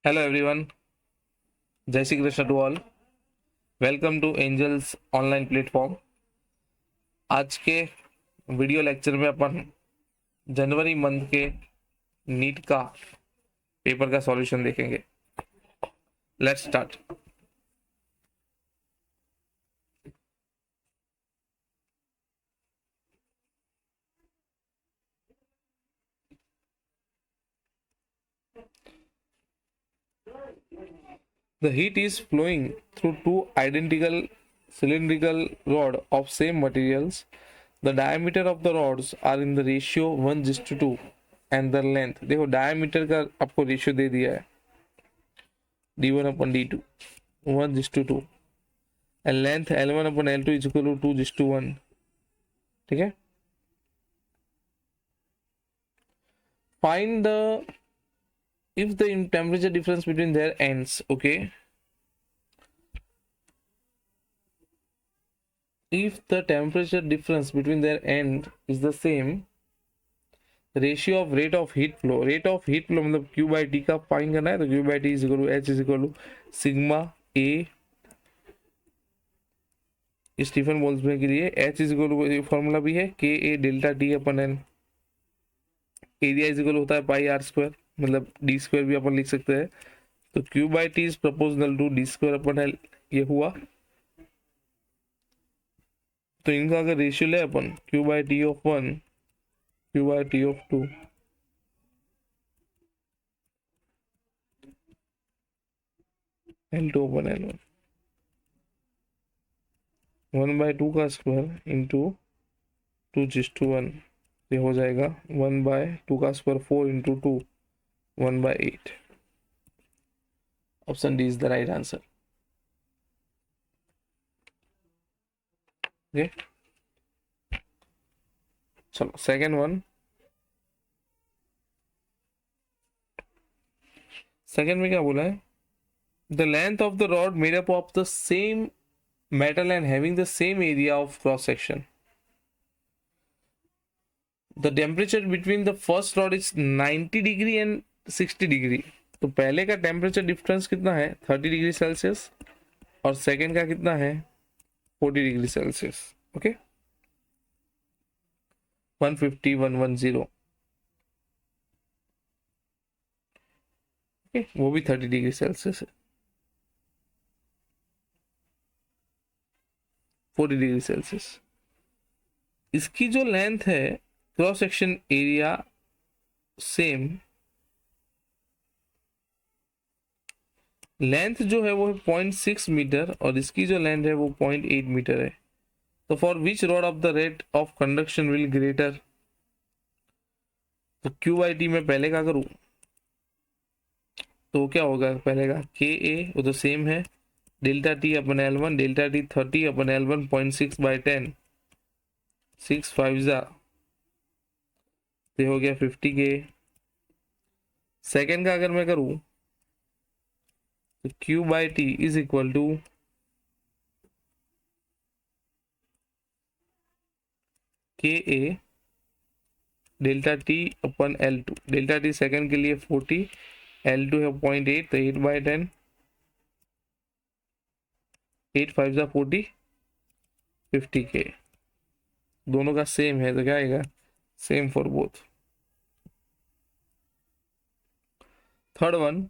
Hello everyone, जय Shri Krishna to all. Welcome to Angels online platform. आज के वीडियो लेक्चर में अपन जनवरी मंथ के नीट का पेपर का सॉल्यूशन देखेंगे। Let's start. The heat is flowing through two identical cylindrical rods of same materials. The diameter of the rods are in the ratio 1:2 and the length, देखो diameter का आपको ratio दे दिया है d1/d2 1:2 and length L1/L2 is equal to 2:1। ठीक है। Find the if the temperature difference between their ends, okay, if the temperature difference between their end is the same, ratio of rate of heat flow मतलब q by t का find करना है, तो q by t is equal to h is equal to sigma a Stefan Boltzmann के लिए h is equal to formula भी है k a delta t अपन n। एरिया इज इक्वल होता है पाई आर स्क्वायर, मतलब डी स्क्वायर भी अपन लिख सकते हैं। तो q by t is proportional to D square अपन एल, ये हुआ। तो इनका अगर रेशियो ले अपन q by t of 1 q by t of 2 L2 upon L1 1/2 का स्क्वायर इंटू 2:1, ये हो जाएगा 1/2 का square 4 into 2 1/8। Option D is the right answer. Okay, चलो सेकेंड वन। सेकेंड में क्या बोला है? The length of the rod made up of the same metal and having the same area of cross section. The temperature between the first rod is 90 degree and 60 degree. तो पहले का temperature difference कितना है 30 degree Celsius और second का कितना है 40 degree Celsius. Okay, 150 110। Okay, वो भी 30 डिग्री सेल्सियस है, 40 डिग्री सेल्सियस। इसकी जो लेंथ है cross section area same, length जो है वो है 0.6 मीटर और इसकी जो लेंथ है वो 0.8 मीटर है। तो for which rod of the rate of conduction will greater, तो क्यू बाई टी में पहले का करूं तो क्या होगा, पहले का के ए वो तो सेम है, डेल्टा टी अपन L1 डेल्टा टी 30 अपन L1 0.6/10 6 5 जा, ये हो गया 50 के। सेकेंड का अगर मैं करूं तो Q by T is equal to K A delta T अपन L2, डेल्टा टी सेकेंड के लिए 40, L2 है 0.8 तो 8/10 8 5 जा 40 50 के। दोनों का सेम है तो क्या आएगा, same for both. Third one,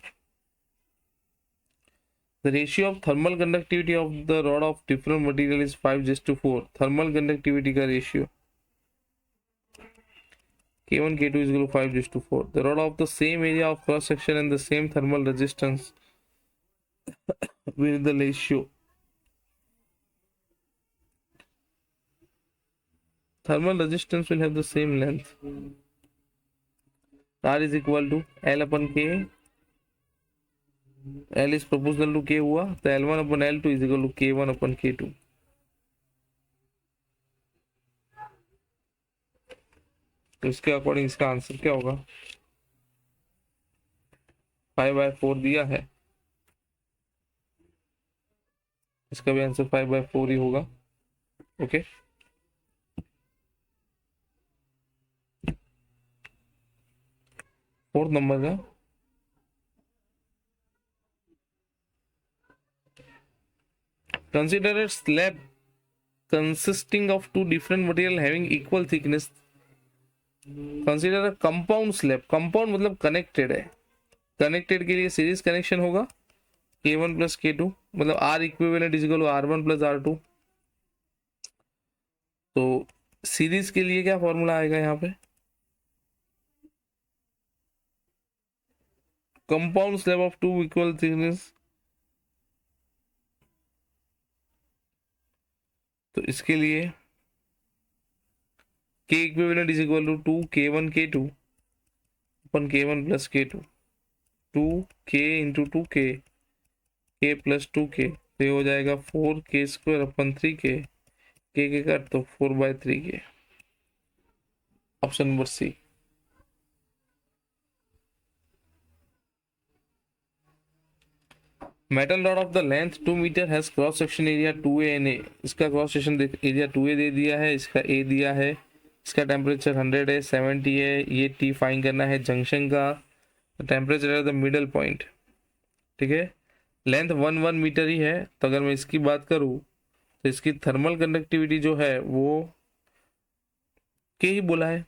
the ratio of thermal conductivity of the rod of different material is 5:4। thermal conductivity का ratio K1 K2 is equal to 5:4। the rod of the same area of cross section and the same thermal resistance with the ratio thermal resistance will have the same length, R is equal to L upon K, L is proportional to K हुआ तो L1 upon L2 is equal to K1 upon K2। तो इसके according इसका answer क्या होगा, 5/4 दिया है, इसका भी आंसर 5/4 ही होगा। ओके, फोर्थ नंबर का consider a slab consisting of two different material having equal thickness. Consider a compound slab. Compound मतलब connected है. Connected के लिए सीरीज कनेक्शन होगा K1 प्लस K2, मतलब R equivalent is equal to R1 plus R2. तो series के लिए क्या फॉर्मूला आएगा यहाँ पे? Compound slab of two equal thickness. तो इसके लिए K equivalent is equal to 2K1 K2 अपन K1 plus K2, 2K into 2K, K plus 2K, तो ये हो जाएगा 4K स्क्वायर अपन 3K, K के कट तो 4/3K. Option number C. Metal rod of the length 2 metre has cross section area 2A and A. इसका cross section area 2A दे दिया है, इसका A दिया है, इसका टेम्परेचर 100 है, 70 है, ये T फाइन करना है जंक्शन का टेम्परेचर है द मिडल पॉइंट. ठीक है, लेंथ 1 मीटर ही है. तो अगर मैं इसकी बात करूँ तो इसकी थर्मल कंडक्टिविटी जो है वो K ही बोला है.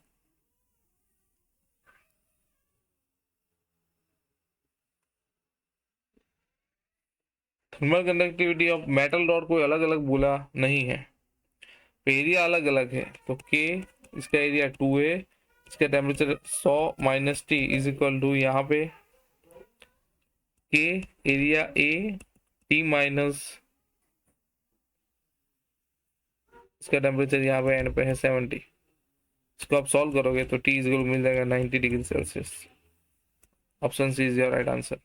Thermal conductivity of metal rod कोई अलग अलग बोला नहीं है, एरिया अलग अलग है. तो K, इसका एरिया 2A, इसका temperature 100 minus T is equal to यहाँ पे K area A, T minus इसका टेम्परेचर यहाँ पे एंड पे है 70. इसको आप सॉल्व करोगे तो T इज इक्वल मिल जाएगा 90 degree Celsius. Option C is your right answer.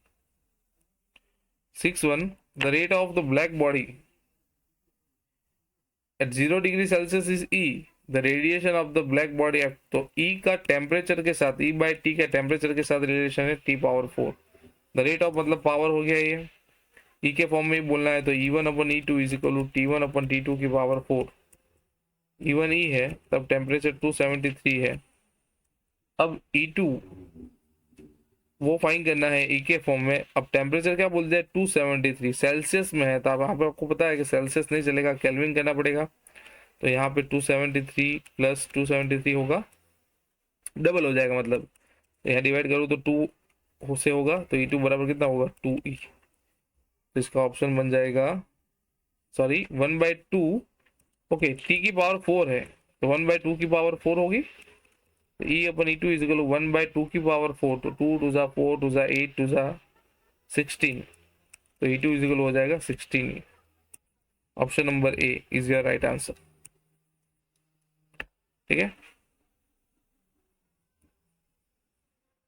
6.1 the rate of the black body at 0 degree Celsius is E. the radiation of the black body at, तो E का temperature के साथ E by T का temperature के साथ relation है T power 4. The rate of मतलब power हो गया ये, E के फॉर्म में ही बोलना है तो E1 अपन E2 is equal to T1 अपन T2 की पावर 4. E1 E है तब टेम्परेचर 273 है. अब E2 वो फाइन करना है E के फॉर्म में. अब टेम्परेचर क्या बोलते हैं 273 सेल्सियस में है, तो अब यहाँ पे आपको पता है कि सेल्सियस नहीं चलेगा, केल्विन करना पड़ेगा. तो यहाँ पे 273 प्लस 273 होगा, डबल हो जाएगा मतलब. तो यहाँ डिवाइड करूँ तो 2 से होगा तो E2 बराबर कितना होगा 2E. तो इसका ऑप्शन बन जाएगा, सॉरी 1/2. ओके, T की पावर 4 है तो 1/2 की पावर 4 होगी. E अपन E2 इज इक्वल टू 1/2 की पावर 4, तो 2 2 जा 4 2 जा 8 2 जा 16, तो E2 इज इक्वल हो जाएगा 16. Option number A is your right answer. ठीक है.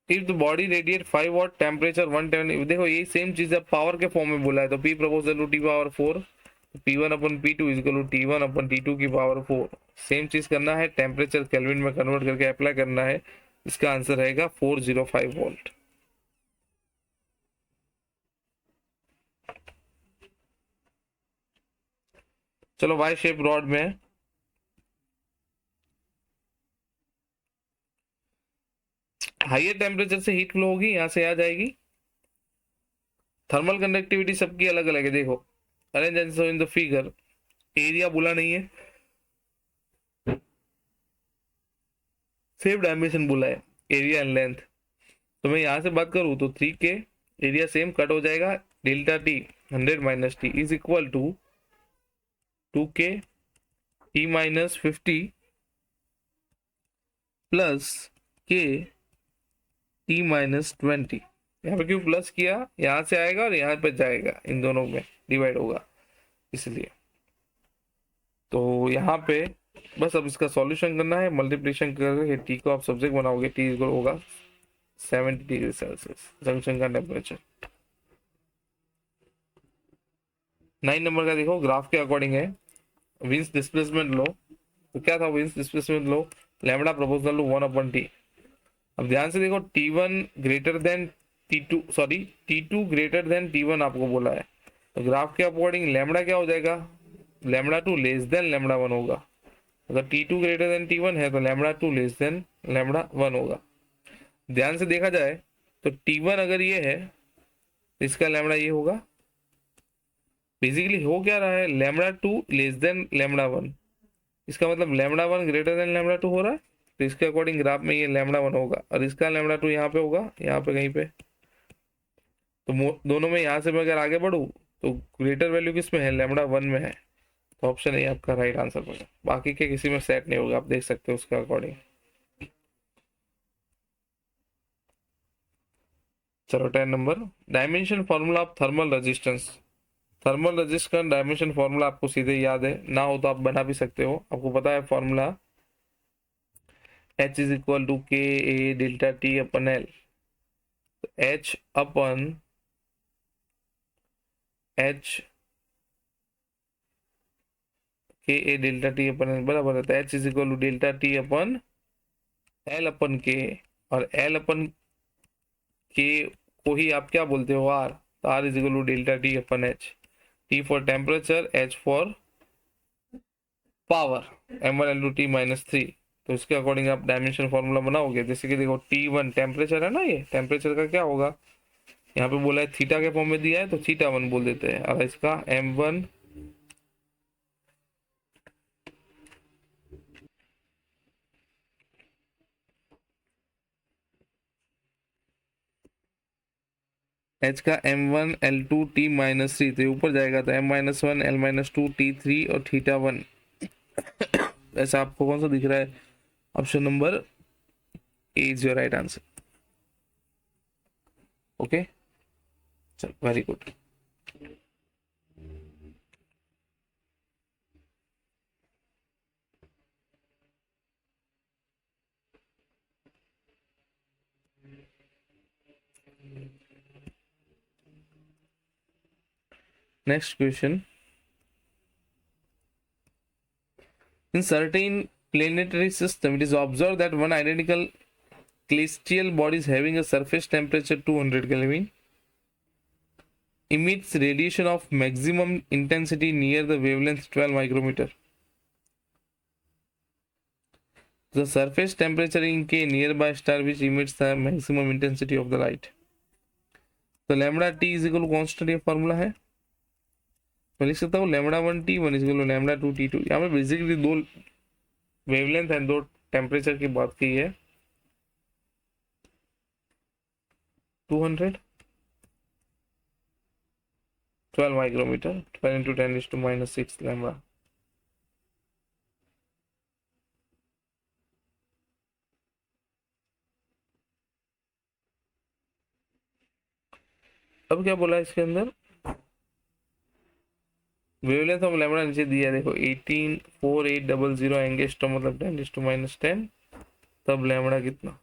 If the body radiate 5 what temperature 110, देखो ये सेम चीज है, पावर के फॉर्म में बोला है तो P proportional to T power 4, P1 अपन P2 is equal to T1 अपन T2 की पावर 4. सेम चीज करना है, टेम्परेचर केल्विन में कन्वर्ट करके अप्लाई करना है. इसका आंसर रहेगा 405 वोल्ट. चलो वाई शेप रॉड में हाइयर टेम्परेचर से हीट फ्लो होगी, यहां से आ जाएगी. थर्मल कंडक्टिविटी सबकी अलग अलग है. देखो arrange answer in the figure. Area बोला नहीं है, सेम डायमेंशन बोला है, एरिया एंड लेंथ. तो मैं यहां से बात करूं तो 3K एरिया सेम कट हो जाएगा, delta T 100 minus T is equal to 2K T minus 50 plus K T minus 20. यहाँ पे क्यों प्लस किया, यहाँ से आएगा और यहाँ पे जाएगा, इन दोनों में डिवाइड होगा इसलिए. तो यहाँ पे बस अब इसका सॉल्यूशन करना है, मल्टीप्लिकेशन करके T को आप सब्जेक्ट बनाओगे, T इक्वल होगा 70 डिग्री सेल्सियस जंक्शन का टेम्परेचर. 9 नंबर का देखो ग्राफ के अकॉर्डिंग है. विंस डिस्प्लेसमेंट लो, तो क्या था Wien's displacement law, lambda proportional to 1/T. अब ध्यान से देखो T1 greater than T2, sorry T2 greater than T1 आपको बोला है. तो ग्राफ के अकॉर्डिंग लैम्बडा क्या हो जाएगा, लैम्बडा 2 लेस देन लैम्बडा 1 होगा. अगर T2 ग्रेटर देन T1 है तो लैम्बडा 2 लेस देन लैम्बडा 1 होगा. ध्यान से देखा जाए तो T1 अगर ये है तो इसका लैम्बडा ये होगा, बेसिकली हो क्या रहा है, lambda two less than lambda one, इसका मतलब lambda one greater than lambda two हो रहा है, तो इसके अकॉर्डिंग ग्राफ में ये लैम्डा वन होगा और इसका लैम्डा टू यहाँ पे होगा, यहाँ पे कहीं पे। तो दोनों में यहाँ से मैं अगर आगे बढ़ूँ तो ग्रेटर वैल्यू किस में है, लैम्डा वन में है, तो ऑप्शन ए आपका राइट आंसर होगा। बाकी के किसी में सेट नहीं होगा, आप देख सकते हो उसके अकॉर्डिंग। चलो 10 number, dimension formula of thermal resistance. Thermal resistance dimension formula आपको सीधे याद है, ना हो तो आप बना भी सकते हो, आपको पता है formula, H is equal to K A delta T अपन एल। H अपन H के ए डेल्टा टी अपन एल बराबर है, तो H is equal to delta T अपन एल अपन के, और एल अपन के को ही आप क्या बोलते हो, आर, तो R is equal to delta T अपन H. T for temperature, H for power, m1 × t-3। तो इसके अकॉर्डिंग आप डायमेंशन फॉर्मूला बनाओगे, जैसे कि देखो T1 टेम्परेचर है ना, ये टेम्परेचर का क्या होगा, यहाँ पे बोला है थीटा के फॉर्म में दिया है तो थीटा वन बोल देते हैं, और इसका m1 h का m1 L2 t-3, तो ऊपर जाएगा तो m-1 L-2 t3 और थीटा वन। ऐसा आपको कौन सा दिख रहा है, option number A is your right answer. Okay, चल very good. Next question, in certain planetary system it is observed that one identical celestial body is having a surface temperature 200 Kelvin emits radiation of maximum intensity near the wavelength 12 micrometer. The surface temperature in K nearby star which emits the maximum intensity of the light. तो lambda T is equal constant, ये formula है, मैं लिख सकता हूँ lambda one T one is equal lambda two T two. यहाँ पे basically दो वेवलेंथ एंड दो टेम्परेचर की बात की है। 200 12 माइक्रोमीटर, 12 into 10⁻⁻⁶ लैम्डा। अब क्या बोला इसके अंदर, वेवलेंथ ऑफ लैम्डा नीचे दिया है, देखो 184800 एंगस्ट्रॉम मतलब 10⁻⁻10। तब लैम्डा कितना,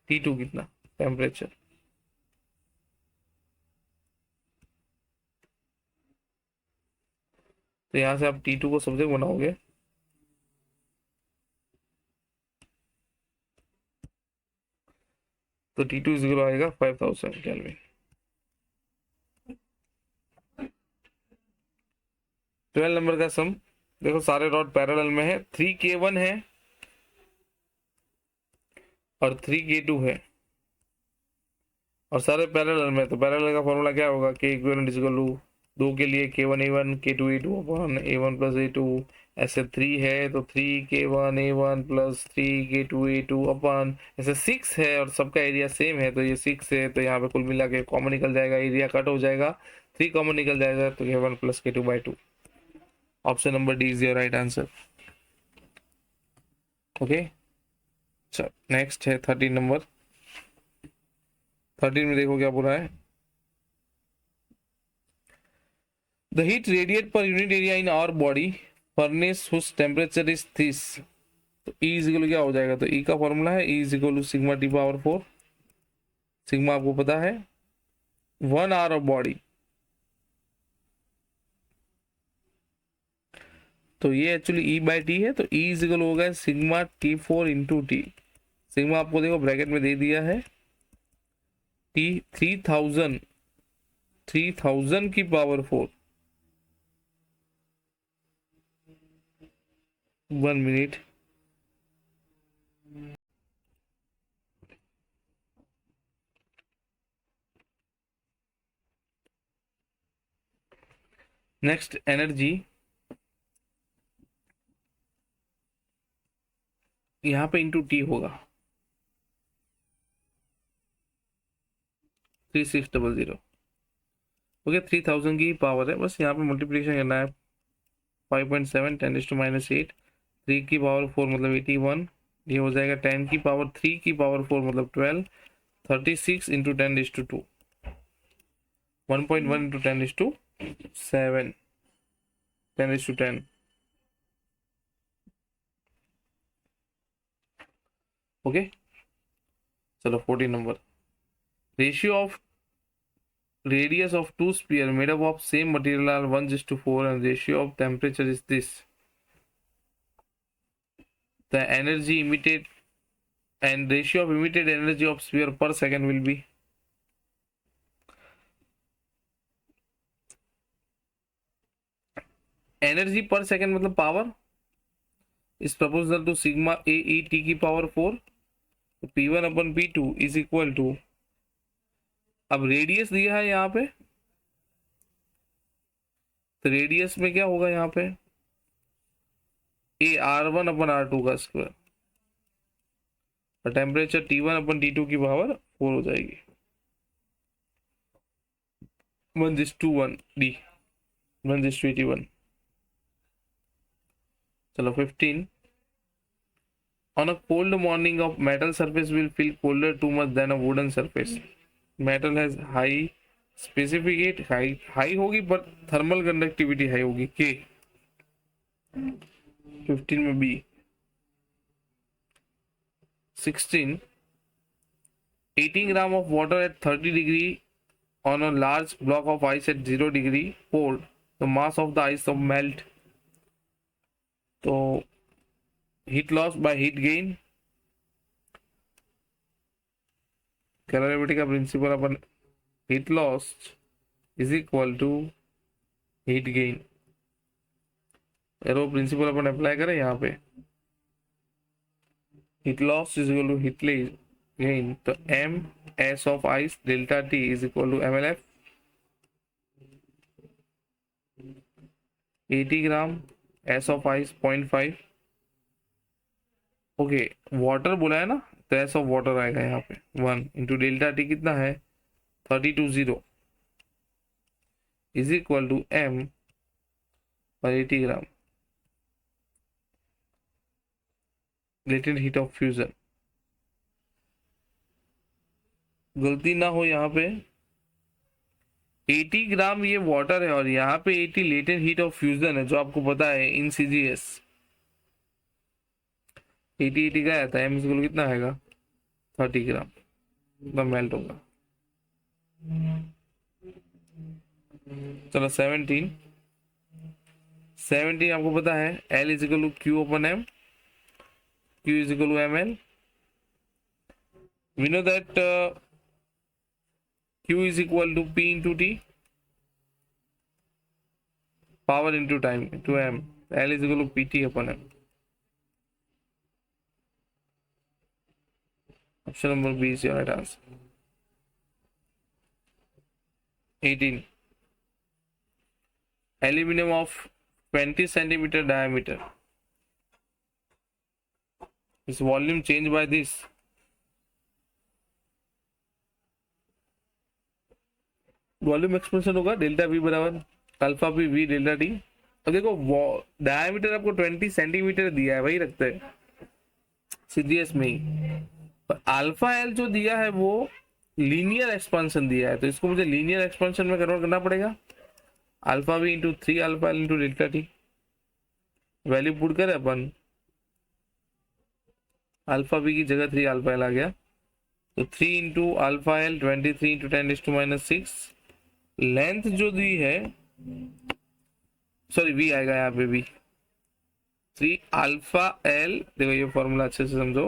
T2 कितना टेम्परेचर, तो यहाँ से आप T2 को सब्जेक्ट बनाओगे, तो T2 इज इक्वल आएगा 5000 केल्विन। 12 नंबर का सम, देखो सारे रॉड पैरेलल में है, 3K1 है और 3K2 है और सारे पैरेलल में, तो पैरेलल का फॉर्मूला क्या होगा, के इक्विवेलेंट इज इक्वल टू दो के लिए K1 A1 K2 A2 upon A1 plus A2, ऐसे 3 है तो 3K1 A1 plus 3K2 A2 upon, ऐसे 6 है और सबका एरिया सेम है तो ये 6 है, तो यहाँ पे कुल मिला के कॉमन निकल जाएगा, एरिया कट हो जाएगा, 3 कॉमन निकल जाएगा तो K1 plus K2/2। Option number D is your right answer. Okay, चल नेक्स्ट है 13 नंबर। 13 में देखो क्या बोला है, the heat radiate per unit area in hour body furnace whose temperature is this. तो E इज इक्वल क्या हो जाएगा, तो E का फॉर्मूला है E is equal to sigma T⁴। Sigma आपको पता है 1 आवर ऑफ बॉडी, तो ये एक्चुअली E/T है, तो E इज इक्वल हो गया sigma T4 into T. Sigma आपको देखो ब्रैकेट में दे दिया है, T 3000 की पावर 4। 1 मिनट, नेक्स्ट एनर्जी, यहाँ पे इंटू टी होगा 3600। ओके 3000 की पावर है, बस यहाँ पे मल्टीप्लिकेशन करना है 5.7 10⁻⁸ 3 की पावर 4 मतलब 81, ये हो जाएगा 10 की पावर 3 की पावर 4 मतलब 12, 36 इंटू 10⁻2, 1.1 इंटू 10⁻7, 10:10। ओके चलो 14 number, ratio of radius of two sphere made up of same material are 1:4 and ratio of temperature is this. The energy emitted and ratio of emitted energy of sphere per second will be, energy per second मतलब power is proportional to sigma a e t की power 4, p1 अपन p2 is equal to, अब radius दिया है यहाँ पे, तो radius में क्या होगा यहाँ पे ए r1 अपन r2 का स्क्वायर, और टेम्परेचर t1 अपन t2 की पावर 4 हो जाएगी, 1:1 d, 1:81। चलो 15, on a cold morning of metal surface will feel colder too much than a wooden surface. Metal has high specificate high होगी पर थर्मल कंडक्टिविटी हाई होगी के 15 में B. 16, 18 gram of water at 30 degree on a large block of ice at 0 degree cold, the mass of the ice of melt, तो heat loss by heat gain, calorimetry का principle अपन heat loss is equal to heat gain, अगर वो principle अपन apply करें यहाँ पे, heat loss is equal to heat gain, तो M S of ice delta T is equal to MLF 80 gram S of ice 0.5। Okay water बोला है ना, तो एस ऑफ वाटर आएगा यहाँ पे 1 इंटू डेल्टा टी कितना है 320 इज इक्वल टू एम पर 80 ग्राम लेटेंट हीट ऑफ फ्यूजन। गलती ना हो यहाँ पे 80 ग्राम ये वाटर है और यहाँ पे 80 लेटेंट हीट ऑफ फ्यूजन है, जो आपको पता है इन CGS 80 का आता है, एम इक्वल कितना आएगा 30 ग्राम, मतलब मेल्ट होगा। चलो 17 आपको पता है L is equal to Q अपन M, Q is equal to ML. We know that Q is equal to P into T, power into time into M. L is equal to PT upon M. Option number B is your right answer. 18. Aluminum of 20 centimeter diameter. Its volume changed by this. Volume expansion होगा delta we बराबर alpha P V delta T. अब देखो diameter आपको 20 centimetre दिया है, वही रखते हैं CGS में ही, पर अल्फा एल जो दिया है वो लीनियर एक्सपेंशन दिया है, तो इसको मुझे लीनियर एक्सपेंशन में कन्वर्ट करना पड़ेगा। Alpha V into 3 alpha L into delta T, value put करें अपन, अल्फा वी की जगह 3 अल्फा एल आ गया, तो 3 into alpha L 23 into 10⁻⁶। Length जो दी है, सॉरी वी आएगा यहाँ पे भी 3 अल्फा एल, देखो ये फॉर्मूला अच्छे से समझो,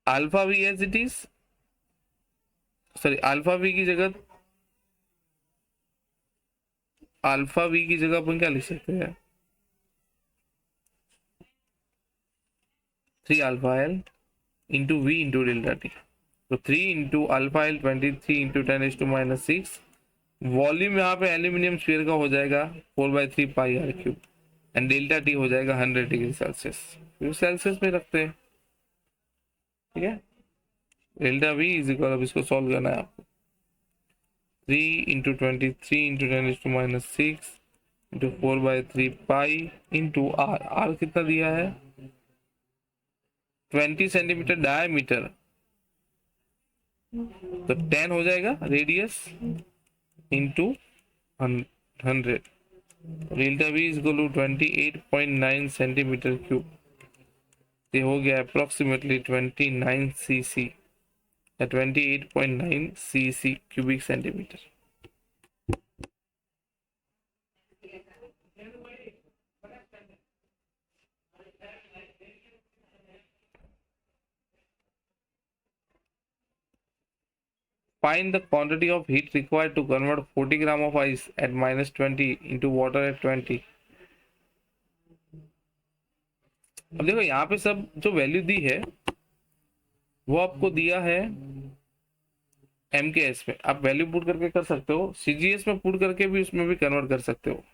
alpha V as it is, sorry alpha V की जगह, अल्फा वी की जगह अपन क्या लिख सकते हैं 3 alpha L into V into delta T. तो 3 into alpha L 23 into 10⁻⁻⁶। Volume यहाँ पे एल्यूमिनियम स्फीयर का हो जाएगा 4/3 pi R cube and delta T हो जाएगा 100 डिग्री सेल्सियस। सेल्सियस में रखते हैं, ठीक है। डेल्टा वी इज इक्वल, अब इसको सॉल्व करना है आपको। 3 into 23 into 10⁻⁶ into 4/3 pi into R. R कितना दिया है? 20 सेंटीमीटर डायमीटर, तो 10 हो जाएगा radius into 100। Delta V is equal to 28.9 centimetre cube. ये हो गया अप्रोक्सीमेटली 29 सीसी या 28.9 CC cubic centimetre. Find the quantity of heat required to convert 40 gram of ice at -20 into water at 20। अब देखो यहाँ पे सब जो वैल्यू दी है वो आपको दिया है MKS में। आप वैल्यू पुट करके कर सकते हो, CGS में पुट करके भी उसमें भी कन्वर्ट कर सकते हो।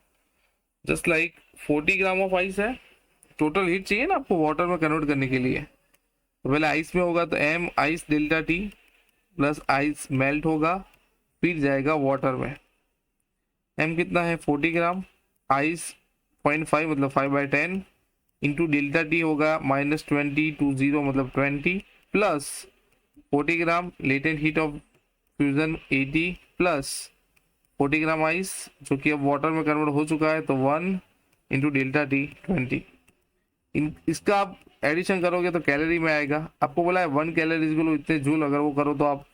Just like 40 gram of ice है, टोटल हीट चाहिए ना आपको वाटर में कन्वर्ट करने के लिए। तो पहले आइस में होगा तो M ice delta T plus ice melt होगा, फिर जाएगा वाटर में। M कितना है? 40 ग्राम, आइस 0.5 मतलब 5/10 इंटू डेल्टा टी होगा -20 टू 0 मतलब 20 plus 40 gram latent heat of fusion 80 plus 40 gram ice जो कि अब वाटर में कन्वर्ट हो चुका है, तो 1 इंटू डेल्टा टी 20। इसका आप एडिशन करोगे तो कैलोरी में आएगा। आपको बोला है 1 कैलोरी को इतने जूल, अगर वो करो तो आप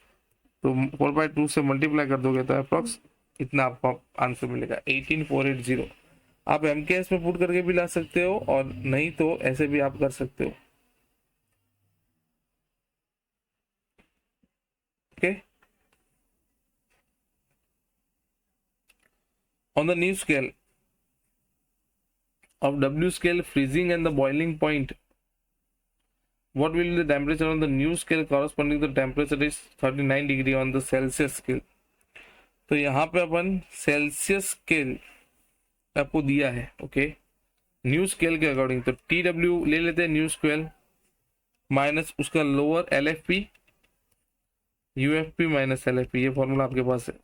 तो 4/2 से मल्टीप्लाई कर दोगे तो अप्रोक्स इतना आपको आंसर मिलेगा 18480। आप MKS में पुट करके भी ला सकते हो और नहीं तो ऐसे भी आप कर सकते हो। Okay, on the new scale of W scale freezing and the boiling point, what will be the temperature on the new scale corresponding to the temperature is 39 degree on the Celsius scale। तो यहाँ पे अपन Celsius scale आपको दिया है, okay. New scale के according तो TW ले लेते हैं न्यू स्केल माइनस उसका lower LFP, UFP minus LFP, ये फॉर्मूला आपके पास है।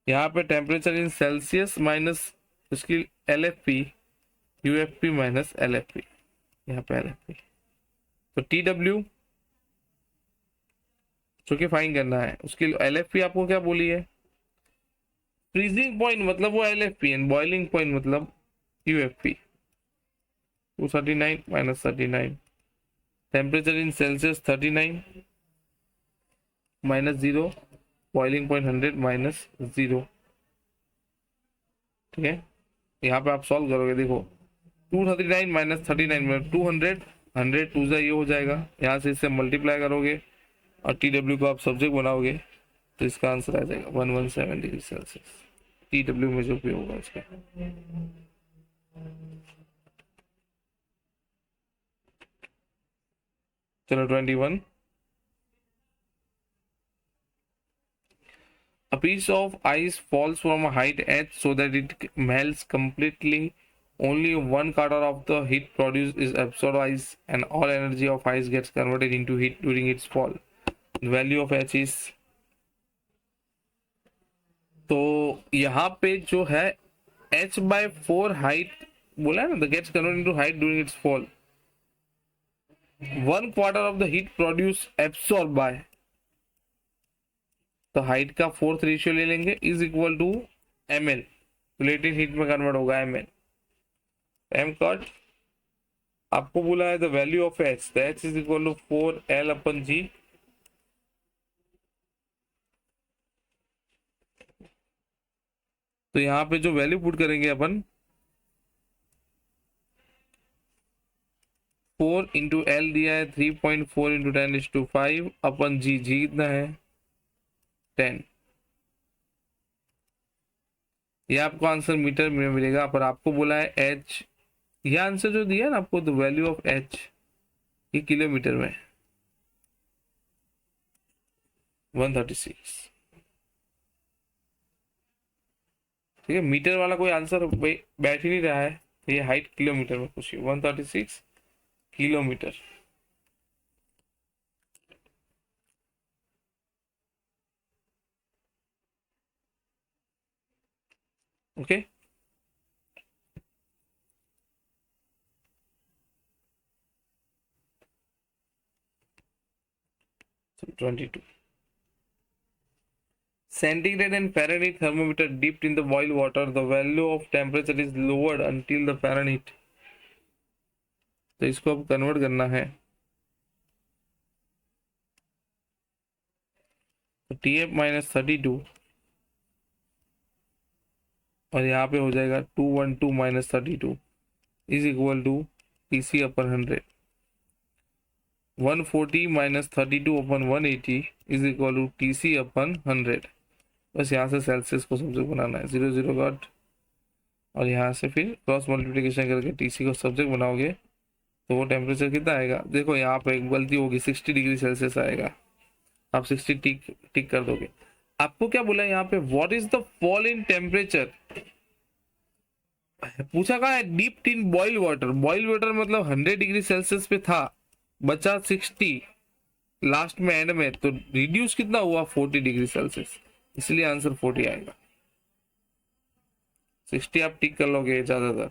यहाँ पे टेम्परेचर इन सेल्सियस माइनस उसकी LFP, UFP माइनस LFP, यहाँ पे LFP। तो TW जो कि फाइन करना है, उसकी LFP आपको क्या बोली है? फ्रीजिंग पॉइंट मतलब वो LFP एंड बॉइलिंग पॉइंट मतलब UFP। 239 minus 39, temperature in Celsius 39 minus 0, boiling point 100 minus 0, ठीक है। यहाँ पे आप सॉल्व करोगे, देखो 239 माइनस 39 में 200, 100 टू ये हो जाएगा, यहाँ से इससे मल्टीप्लाई करोगे और TW को आप सब्जेक्ट बनाओगे तो इसका आंसर आ जाएगा 117 डिग्री सेल्सियस। TW में जो भी होगा इसका। चलो 21। A piece of ice falls from a height h so that it melts completely. Only 1/4 of the heat produced is absorbed ice and all energy of ice gets converted into heat during its fall. The value of h is, तो यहाँ पे जो है h/4 height बोला है ना, the gets converted into height during its fall. 1/4 of the heat produced absorbed by, तो height का 4th रेशियो ले लेंगे is equal to ml, related heat में कन्वर्ट होगा ml। m कट आपको बोला है द वैल्यू ऑफ h, तो h is equal to 4L/G। तो यहाँ पे जो वैल्यू पुट करेंगे अपन 4 इंटू एल दिया है 3.4 इंटू 10⁵ अपन जी कितना है 10। ये आपको आंसर मीटर में मिलेगा, पर आपको बोला है h, ये आंसर जो दिया है ना आपको द वैल्यू ऑफ h ये किलोमीटर में। 136। ठीक है, मीटर वाला कोई आंसर बैठ ही नहीं रहा है, ये हाइट किलोमीटर में पूछिए। 136 kilometre. Okay, 22। Centigrade and Fahrenheit thermometer dipped in the boiled water. The value of temperature is lowered until the Fahrenheit। तो इसको अब कन्वर्ट करना है, तो TF माइनस 32 और यहाँ पे हो जाएगा 212 minus 32 is equal to TC अपन 100। 140 माइनस 32 अपन 180 इज इक्वल टू TC अपन 100। बस यहाँ से सेल्सियस को सब्जेक्ट बनाना है, 0 0 कट, और यहाँ से फिर क्रॉस मल्टीप्लिकेशन करके TC को सब्जेक्ट बनाओगे तो वो टेम्परेचर कितना आएगा। देखो यहाँ पे एक गलती होगी, 60 डिग्री सेल्सियस आएगा। आप 60 टिक टिक कर दोगे। आपको क्या बोला यहाँ पे, what is the fall in temperature. पूछा कहा है, deep in boil water. Boil water मतलब 100 डिग्री सेल्सियस पे था, बचा 60 लास्ट में एंड में, तो रिड्यूस कितना हुआ 40 डिग्री सेल्सियस, इसलिए आंसर 40 आएगा। 60 आप टिक कर लोगे ज्यादातर।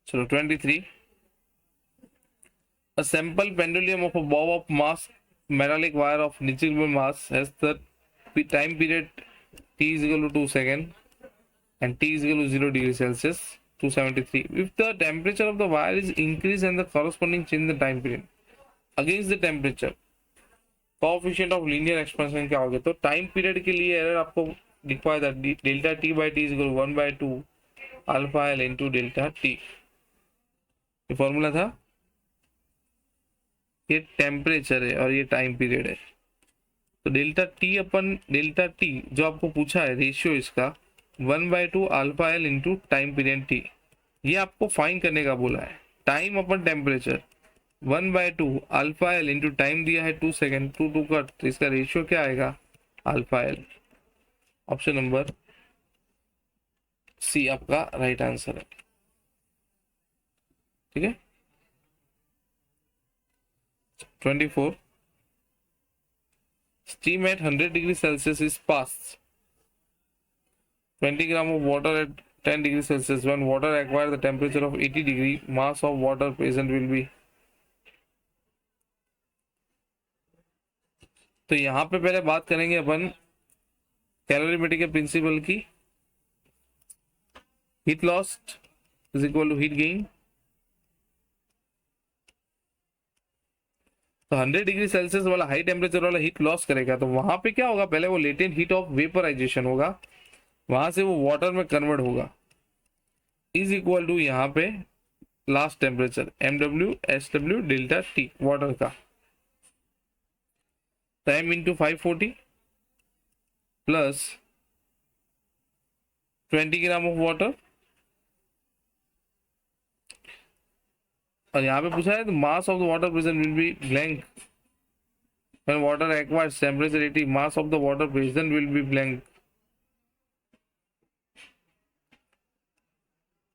चलो 23। A simple pendulum of a bob of mass metallic wire of negligible mass has the time period t is equal to 2 seconds and t is equal to 0 degree Celsius 273. If the temperature of the wire is increased and the corresponding change in the time period against the temperature, coefficient of linear expansion क्या होगा। तो time period के लिए error आपको लिखवाया था, delta T by T is equal 1/2 alpha L into delta T. ये formula था, ये टेम्परेचर है और ये टाइम पीरियड है। तो डेल्टा टी अपन डेल्टा टी जो आपको पूछा है रेशियो इसका 1/2 alpha L into time period T, ये आपको फाइंड करने का बोला है। टाइम अपन temperature 1/2 alpha L into time दिया है 2 सेकेंड, 2 2 कट, तो इसका रेशियो क्या आएगा alpha L. Option number C आपका राइट आंसर है। ठीक है। 24। Steam at 100 degrees Celsius is passed 20 gram of water at 10 degrees Celsius. When water acquires the temperature of 80 degree, mass of water present will be। तो यहाँ पे पहले बात करेंगे अपन कैलोरीमेट्रिक प्रिंसिपल की। Heat lost is equal to heat gain. तो 100 degree Celsius वाला हाई टेम्परेचर वाला हीट लॉस करेगा, तो वहां पे क्या होगा, पहले वो लेटेंट हीट ऑफ वेपराइजेशन होगा, वहां से वो वाटर में कन्वर्ट होगा, इज इक्वल टू यहाँ पे last temperature MW/SW delta T water का, time into 540 plus 20 gram of water, और यहाँ पे पूछा है mass of the water present will be blank when water acquires temperature 80, mass of the water present will be blank.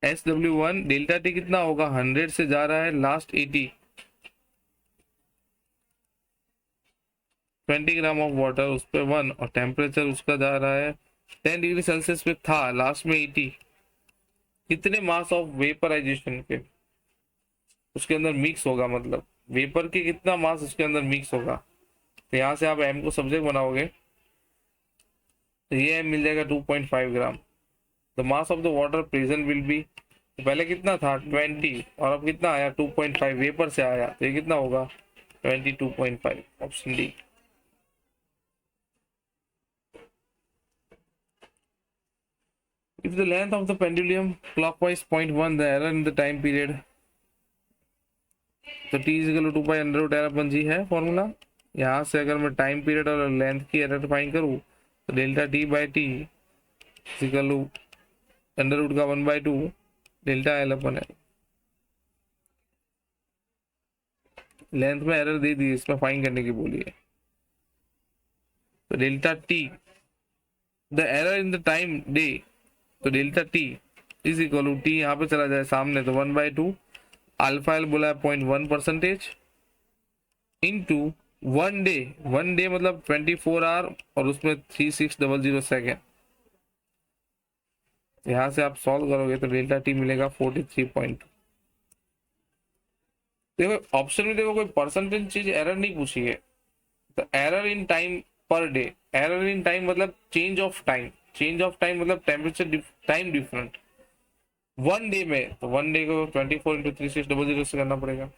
SW1 delta T कितना होगा, 100 से जा रहा है लास्ट 80, 20 ग्राम ऑफ वाटर उस पर 1, और टेम्परेचर उसका जा रहा है 10 डिग्री सेल्सियस पे था, लास्ट में 80। कितने मास ऑफ वेपराइजेशन के उसके अंदर मिक्स होगा, मतलब वेपर के कितना मास उसके अंदर मिक्स होगा। तो यहाँ से आप m को सब्जेक्ट बनाओगे तो ये m मिल जाएगा 2.5 gram. The mass of the water present will be, तो पहले कितना था 20 और अब कितना आया 2.5, वेपर से आया, तो ये कितना होगा 22.5। Option D. If the length of the pendulum clockwise 0.1, the error in the time period, तो t is equal to 2 pi under root error अपन जी है फॉर्मूला। यहाँ से अगर मैं टाइम पीरियड और लेंथ की एरर फाइंड करूँ तो delta T by T equal to under root का 1/2 डेल्टा एल अपन एल। लेंथ में एरर दे दी, इसमें फाइंड करने की बोली है। तो delta T, the error in the time day, तो delta T is equal to T, यहाँ पे चला जाए सामने तो 1/2, अल्फा एल बोला है 0.1% इंटू 1 डे, 1 डे मतलब 24 आवर और उसमें 3600 सेकेंड। यहाँ से आप सॉल्व करोगे तो डेल्टा टी मिलेगा 43. देखो ऑप्शन में देखो कोई परसेंटेज चीज एरर नहीं पूछी है। तो एरर इन टाइम पर डे, एरर इन टाइम मतलब change of time, change of time मतलब टेम्परेचर टाइम डिफरेंट 1 डे में, तो 1 डे को 24 × 3600 से करना पड़ेगा।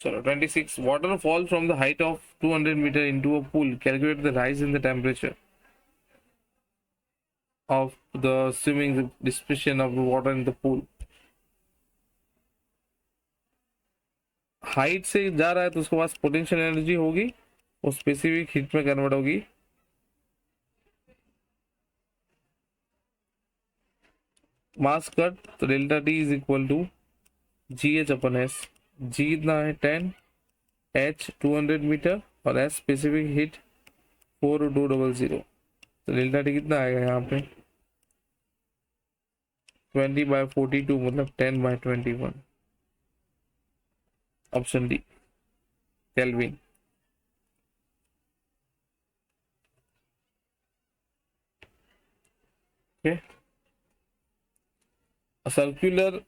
चलो 26, water fall from the height of 200 metre into a pool, calculate the rise in the temperature of the swimming, the dispersion of the water in the pool। Height से जा रहा है तो उसके पास पोटेंशियल एनर्जी होगी, वो स्पेसिफिक हीट में convert होगी। मास कट, तो delta T is equal to GH/S। G इतना है 10, H 200 मीटर और S स्पेसिफिक हीट 4200। तो डेल्टा टी कितना आएगा यहाँ पे 20/42 मतलब 10/21। Option D kelvin. Okay, a circular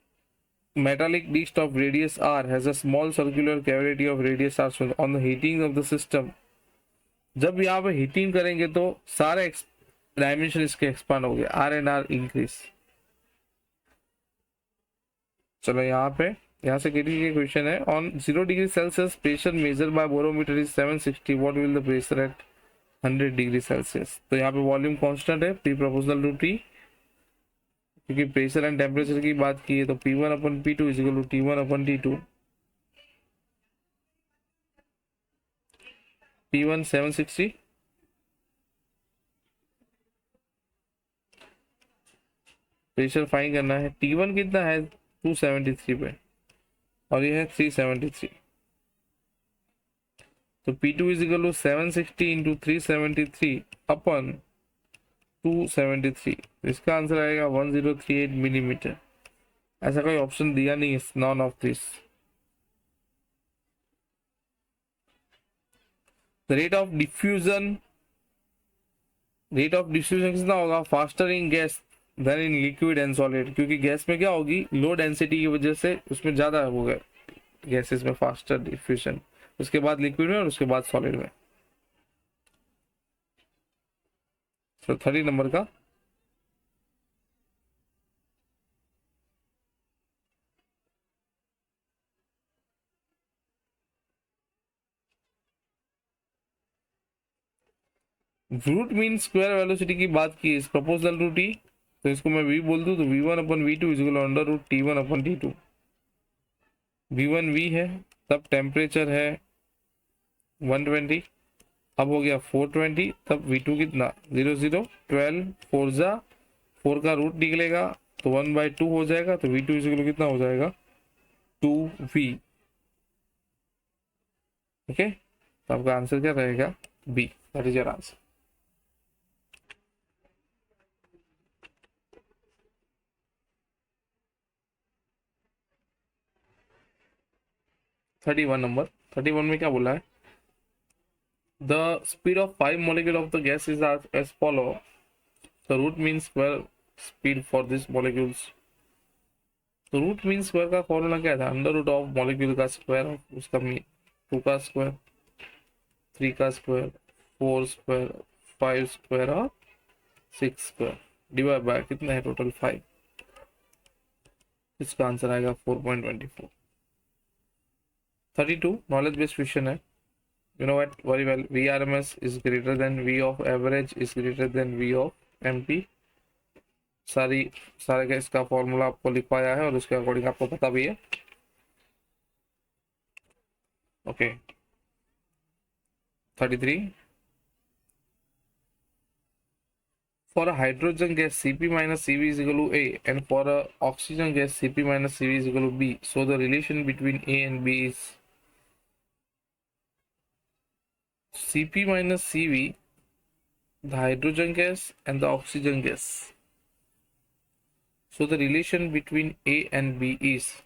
metallic dish of radius r has a small circular cavity of radius r, so on the heating of the system, जब यहाँ पे heating करेंगे तो सारे डायमेंशन इसके एक्सपांड हो गए, आर एंड आर इंक्रीज। चलो यहाँ से के क्वेश्चन है, on 0 degree Celsius pressure measure by barometer is 760, what will the pressure at 100 degree Celsius. तो यहाँ पे वॉल्यूम कांस्टेंट है, पी प्रोपोर्शनल टू टी, क्योंकि प्रेशर एंड टेम्परेचर की बात की है तो P1/P2 is equal to T1/T2। P1 760, pressure find करना है। T1 कितना है 273 पे और ये है 373, तो P2 is equal to 760 into 373/273। इसका आंसर आएगा 1038 मिलीमीटर। ऐसा कोई ऑप्शन दिया नहीं है, none of this. Rate of diffusion, rate of diffusion कितना होगा faster in gas than in liquid and solid, क्योंकि गैस में क्या होगी लो डेंसिटी की वजह से उसमें ज्यादा होगा गैसेस में फास्टर डिफ्यूजन, उसके बाद लिक्विड में और उसके बाद सॉलिड में। तो 30 नंबर का रूट मीन स्क्वायर वेलोसिटी की बात की इस प्रोपोर्शनल टू टी, तो इसको मैं v बोल दूं तो V1/V2 is equal to under root T1/T2। V1 v है, तब टेम्परेचर है 120, अब हो गया 420, तब V2 कितना 0 0 12 4 जा 4 का रूट निकलेगा तो 1/2 हो जाएगा, तो V2 इज इक्वल कितना हो जाएगा 2V। ओके, तो आपका आंसर क्या रहेगा B, that is your answer. Number 31 में क्या बोला है, the speed of 5 molecule of the gas is as follow, the root mean square speed for this molecules. तो रूट मीन स्क्वायर का फॉर्मूला क्या था, अंडर रूट ऑफ मॉलिक्यूल का square of उसका मीन, 2 का स्क्वायर, 3 का स्क्वायर, 4 स्क्वायर, 5 स्क्वायर और 6 square divide by कितना है टोटल 5। इसका आंसर आएगा 4.24। 32 नॉलेज बेस्ड क्वेश्चन है। You know what very well, VRMS is greater than V of average is greater than V of MP। सारे का इसका फॉर्मूला आपको लिखवाया है और उसके अकॉर्डिंग आपको पता भी है। Okay 33, For a hydrogen gas, Cp minus Cv is equal to A, and for a oxygen gas, Cp minus Cv is equal to B. So the relation between A and B is Cp minus Cv, the hydrogen gas and the oxygen gas. So the relation between A and B is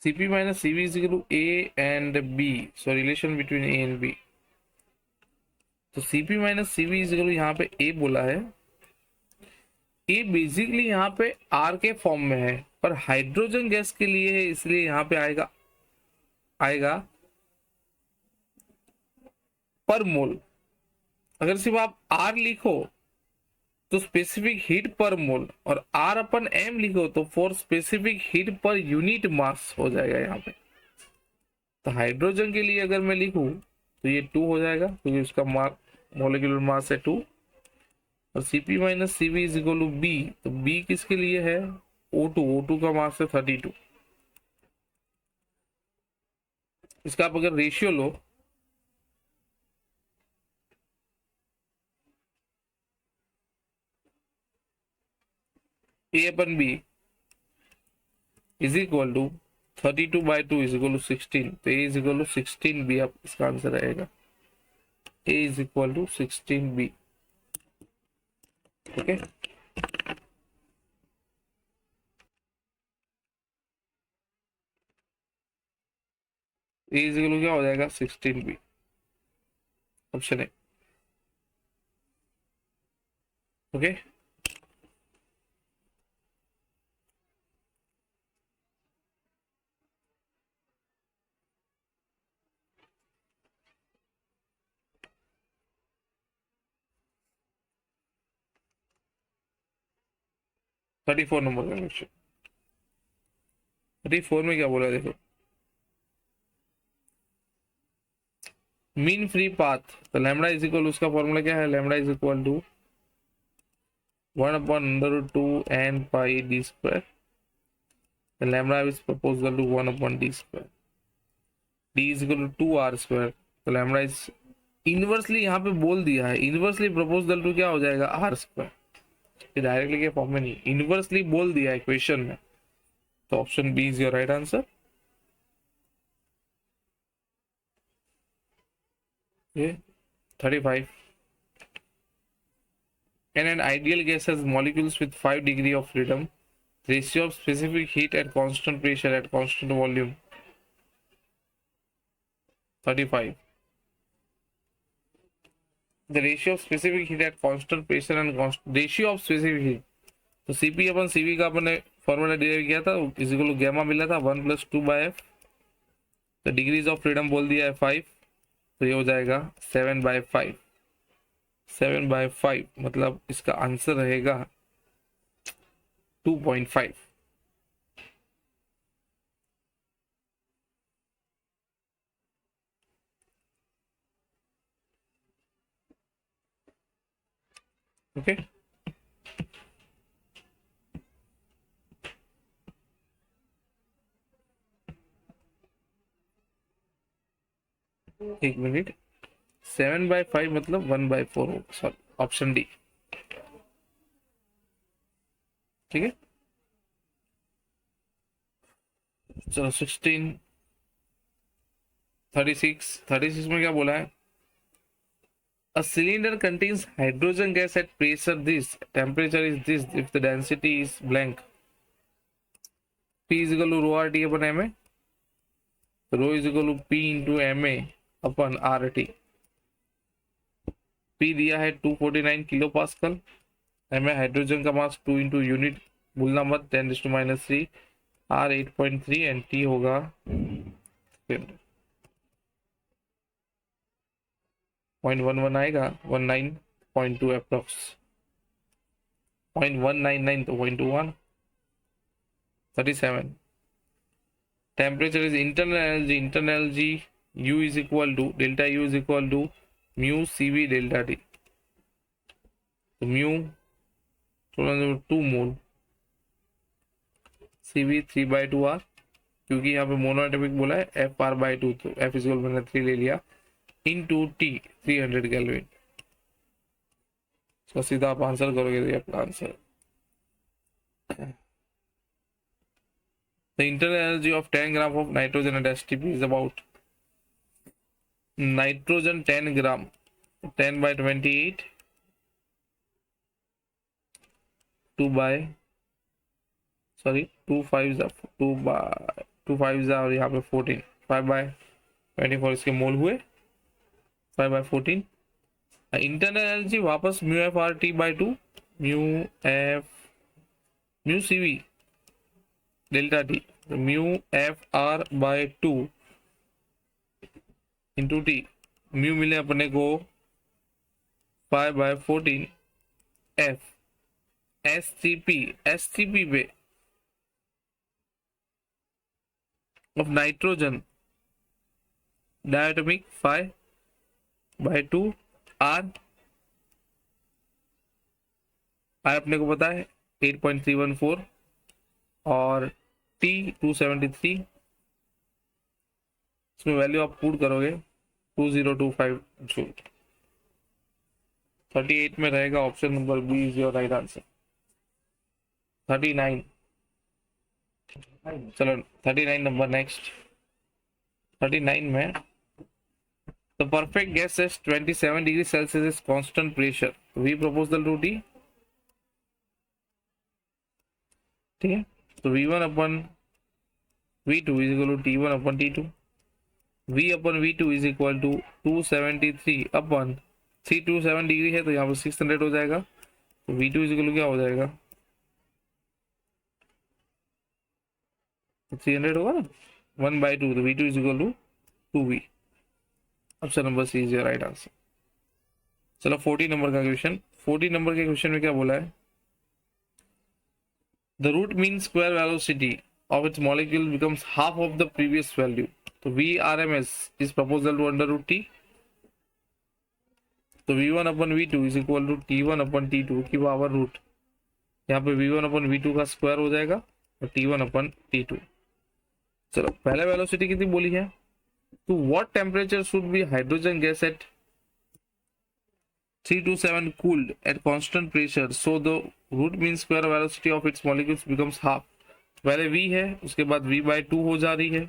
Cp minus Cv is equal to A and B. So relation between A and B. तो Cp minus Cv is equal यहाँ पे A बोला है. A basically यहाँ पे R के form में है, पर हाइड्रोजन गैस के लिए है, इसलिए यहाँ पे आएगा पर मोल. अगर सिर्फ आप R लिखो तो स्पेसिफिक हीट पर मोल, और R अपन M लिखो तो for specific heat per unit mass हो जाएगा यहाँ पे. तो हाइड्रोजन के लिए अगर मैं लिखूं तो ये 2 हो जाएगा, क्योंकि उसका मोलिकुलर मास है 2. और Cp minus Cv is equal to B. तो B किसके लिए है? O2 का मास है 32. इसका आप अगर रेशियो लो A अपन B is equal to 32/2 is equal to 16. तो A is equal to 16B आप इसका आंसर रहेगा. A is equal to 16B. Okay, A is equal to क्या हो जाएगा? 16B. ऑप्शन है. ओके, थर्टी फोर नंबर का क्वेश्चन. 34 में क्या बोला देखो. Mean free path. तो लैम्डा इज इक्वल, उसका फॉर्मूला क्या है? Lambda is equal to 1/√2 n pi d square. The lambda is proportional to 1/d square. D is equal to 2r square. तो लैम्डा इज इनवर्सली यहाँ पे बोल दिया है, इनवर्सली प्रोपोर्शनल टू क्या हो जाएगा? r square. ये डायरेक्टली के फॉर्म में नहीं, इनवर्सली बोल दिया है इक्वेशन में. तो option B is your right answer. ये 35. And an ideal gas has molecules with 5 degree of freedom. Ratio of specific heat at constant pressure at constant volume. 35. The ratio of specific heat at constant pressure and ratio of specific heat. तो Cp अपन Cv का अपन ने formula derive किया था, is equal to gamma मिला था 1 + 2/f. तो degrees of freedom बोल दिया है 5, तो ये हो जाएगा 7/5. 7/5 मतलब इसका आंसर रहेगा 2.5. ओके, एक मिनट. 7/5 मतलब 1/4 होगा. Sorry, option D. ठीक है, चलो 16. 36 में क्या बोला है? A cylinder contains hydrogen gas at pressure this, temperature is this, if the density is blank. P is equal to rho RT upon MA. Rho is equal to P into MA upon RT. P दिया है 249 kilo pascal. MA hydrogen का मास 2 into unit भूलना मत, 10⁻³ R 8.3 and T होगा 0.11 आएगा. 19.2 approx. 0.199 तो 0.21. 37. Temperature is internal energy U is equal to delta U is equal to mu Cv delta T. तो mu 2 मोल, Cv 3/2 R. क्योंकि यहाँ पे मोनोएटॉमिक बोला है एफ आर बाई टू, तो एफ इज मैंने 3 ले लिया इन टू टी 300 केल्विन। तो सीधा आप आंसर करोगे तो आपका answer the internal energy of 10 gram of nitrogen eight STP is about nitrogen 10 gram 10 by 28 2 by sorry 2 5 2 by 2 5 और यहाँ पे 14 5 by 24 इसके मोल हुए 5 by 14। इंटरनल एनर्जी वापस mu F R T by two mu C V delta T, mu F R by two into T, mu मिले अपने को 5 by 14 F S C P पे of nitrogen diatomic 5 by 2 R अपने को पता है 8.314 और टी 273, इसमें वैल्यू आप पुट करोगे 2025 जूल। 38 में रहेगा option number B is your right answer. 39 चलो 39 नंबर नेक्स्ट। 39 में the perfect gas is 27 degrees Celsius is constant pressure. V propose the rule T, ठीक है। तो V1 अपन V2 is equal to T1 अपन T2, V upon V2 is equal to 273 upon 327 degree है तो यहाँ पर 600 हो जाएगा, तो V2 is equal to क्या हो जाएगा 300 होगा ना 1/2, तो V2 is equal to 2V। Option number C is your right answer. चलो 40 नंबर का क्वेश्चन। 40 नंबर के क्वेश्चन में क्या बोला है, the root mean square velocity of its molecule becomes half of the previous value, तो V R M S is proportional to under root T, तो v1 अपन v2 is equal to t1 अपन t2 की power root, यहाँ पे v1 अपन v2 का square हो जाएगा और t1 अपन t2। चलो पहले वेलोसिटी कितनी बोली है, to what temperature should be hydrogen gas at 327 cooled at constant pressure so the root mean square velocity of its molecules becomes half। पहले v है उसके बाद v by 2 हो जा रही है।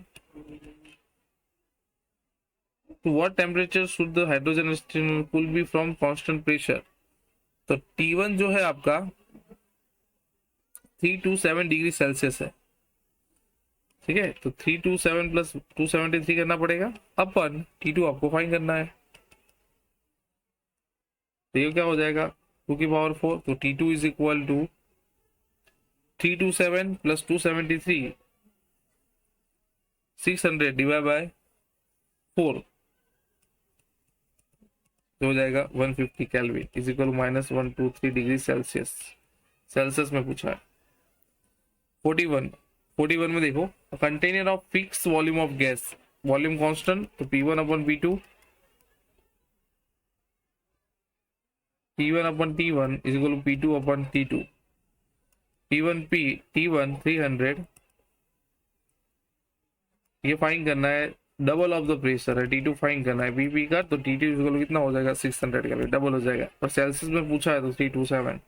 to what temperature should the hydrogen cool be from constant pressure, तो T1 जो है आपका 327 डिग्री सेल्सियस है, ठीक है। तो 327 प्लस 273 करना पड़ेगा अपन T2 आपको फाइंड करना है, तो ये क्या हो जाएगा 2 की पावर 4, तो T2 is equal to 327 plus 273 600 divide by 4, तो हो जाएगा 150 kelvin is equal minus 123 degree Celsius में पूछा है। 41 में देखो container of fix volume of gas, volume constant, तो P1 अपन P2 T1 अपन T1 is equal to P2 अपन T2, T1 300, ये फाइंड करना है डबल ऑफ द प्रेशर है, T2 फाइंड करना है P का, तो T2 इज इक्वल टू कितना हो जाएगा 600 का, डबल हो जाएगा, और सेल्सियस में पूछा है तो 327।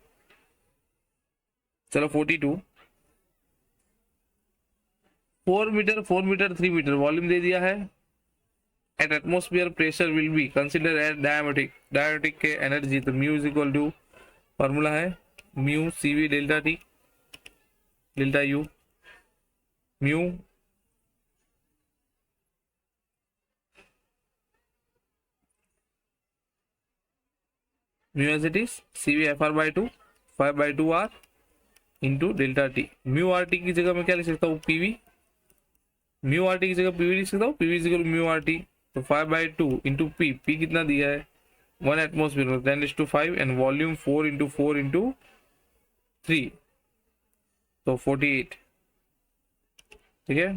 चलो 42 4 मीटर 3 मीटर वॉल्यूम दे दिया है, at atmosphere pressure will be consider at diatomic के एनर्जी, तो mu is equal to formula है mu CV delta T delta U, mu as it is CV F R by 2 5/2 R into delta T. Mu R T की जगह मैं क्या लिख सकता हूँ पीवी, म्यू आर टी की जगह पीवी लिख सकता हूँ, PV equal mu R T, तो 5/2 इंटू पी कितना दिया है 1 एटमोस्फियर में 10:5 एंड वॉल्यूम 4 × 4 × 3, तो 48, ठीक है।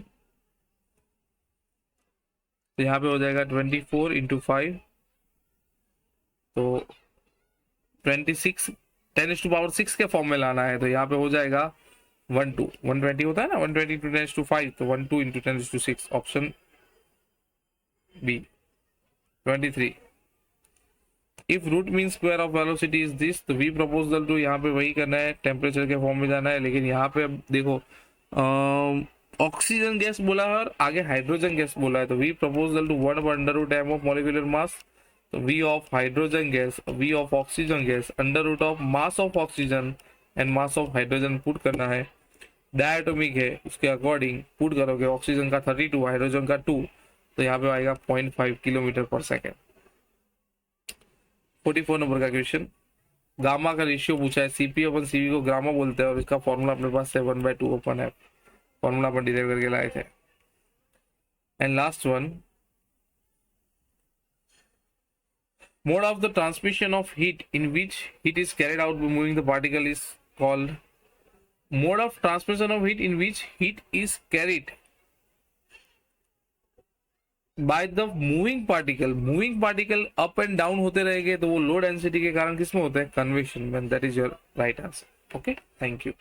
तो यहाँ पे हो जाएगा 24 × 5, तो 26 10⁻6 के फॉर्म में लाना है, तो यहाँ पे हो जाएगा 1 2 120 होता है ना, 120 into 10⁵ तो 1 2 into 10⁶, option B. 23 if root mean square of velocity is this, तो वी प्रपोजल टू, यहाँ पे वही करना है, टेम्परेचर के फॉर्म में जाना है, लेकिन यहाँ पे अब देखो ऑक्सीजन गैस बोला है और आगे हाइड्रोजन गैस बोला है, तो we proposal to 1/√m of molecular mass, तो V of hydrogen gas, V of oxygen gas, √, of mass of oxygen and mass of hydrogen put करना है। डायटोमिक है, उसके अकॉर्डिंग पुट करोगे, ऑक्सीजन का 32, हाइड्रोजन का 2, तो यहाँ पे आएगा 0.5 किलोमीटर पर सेकेंड। 44 नंबर का क्वेश्चन, गामा का रेशियो पूछा है, CP/CV को ग्रामा बोलते हैं और इसका फॉर्मूला अपने पास है 1/2/f, फॉर्मूला अपन डिराइव करके लाए थे। And last one, mode of the transmission of heat in which heat is carried out by moving the particle is called, mode of transmission of heat in which heat is carried by the moving particle up and down होते रहेंगे, तो वो low density के कारण किसमें होते हैं, convection में। That is your right answer. Okay, thank you.